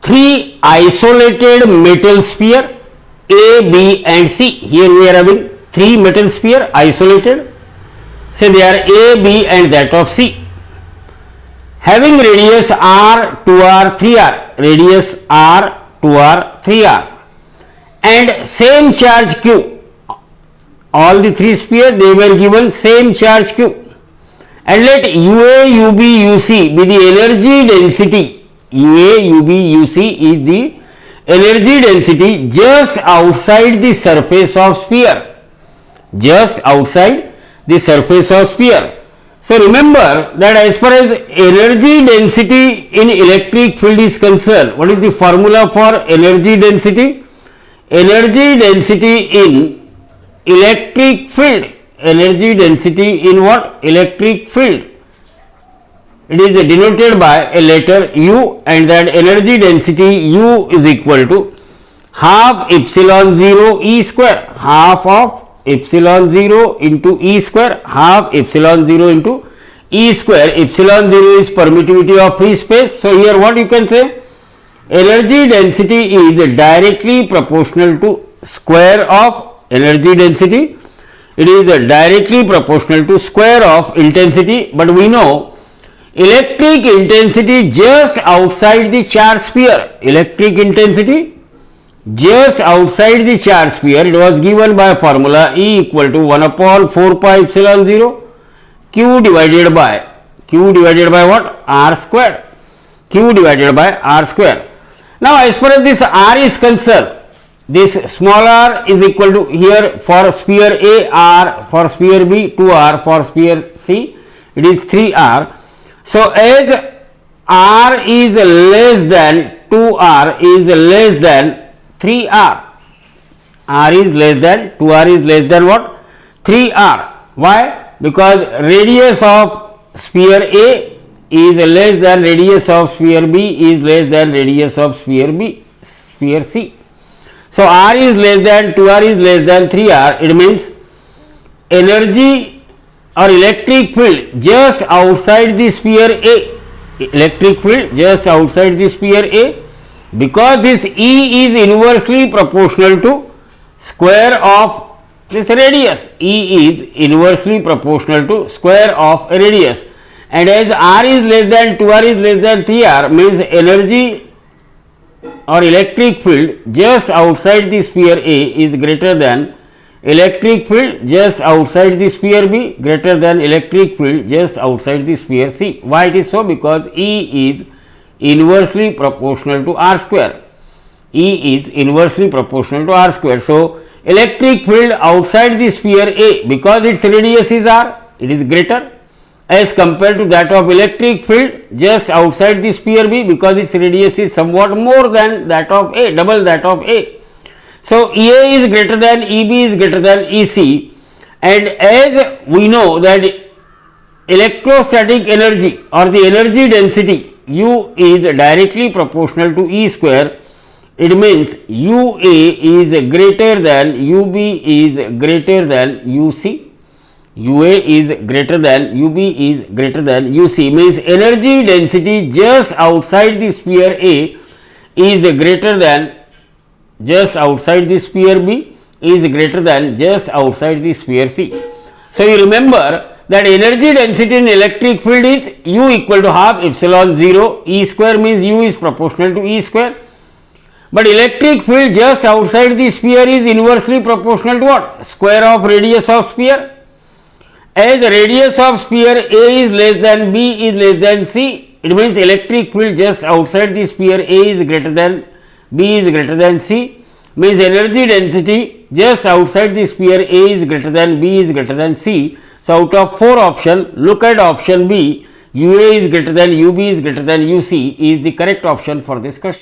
three isolated metal sphere A, B and C. Here we are having three metal sphere isolated. Say they are A, B and that of C. Having radius R, 2R, 3R, radius R, 2R, 3R and same charge Q. All the three sphere they were given same charge Q. And let UA, UB, UC be the energy density. UA, UB, UC is the energy density just outside the surface of sphere. Just outside the surface of sphere. So remember that as far as energy density in electric field is concerned, what is the formula for energy density? Energy density in electric field. Energy density in what? Electric field. It is denoted by a letter U, and that energy density U is equal to half epsilon 0 E square. Half of epsilon 0 into E square, half epsilon 0 into E square. Epsilon 0 is permittivity of free space. So here what you can say? Energy density is directly proportional to square of energy density. It is directly proportional to square of intensity, but we know electric intensity just outside the charge sphere. Electric intensity just outside the charge sphere, it was given by formula E equal to 1 upon 4 pi epsilon 0 Q divided by what? R square. Q divided by R square. Now as far as this R is concerned, this small r is equal to here for sphere A R, for sphere B 2R, for sphere C it is 3R. So as R is less than 2R is less than 3R. R is less than 2R is less than what? 3R. Why? Because radius of sphere A is less than radius of sphere B is less than radius of sphere C. So R is less than 2R is less than 3R. It means energy or electric field just outside the sphere A. Electric field just outside the sphere A, because this E is inversely proportional to square of this radius. E is inversely proportional to square of a radius, and as R is less than 2R is less than 3R means energy or electric field just outside the sphere A is greater than electric field just outside the sphere B greater than electric field just outside the sphere C. Why it is so? Because E is inversely proportional to R square. E is inversely proportional to R square. So electric field outside the sphere A, because its radius is R, it is greater as compared to that of electric field just outside the sphere B, because its radius is somewhat more than that of A, double that of A. So EA is greater than EB is greater than EC, and as we know that electrostatic energy or the energy density U is directly proportional to E square, it means UA is greater than UB is greater than UC. UA is greater than UB is greater than UC, means energy density just outside the sphere A is greater than just outside the sphere B is greater than just outside the sphere C. So you remember that energy density in electric field is U equal to half epsilon 0 E square, means U is proportional to E square. But electric field just outside the sphere is inversely proportional to what? Square of radius of sphere. As radius of sphere A is less than B is less than C, it means electric field just outside the sphere A is greater than B is greater than C, means energy density just outside the sphere A is greater than B is greater than C. So out of 4 options, look at option B, UA is greater than UB is greater than UC is the correct option for this question.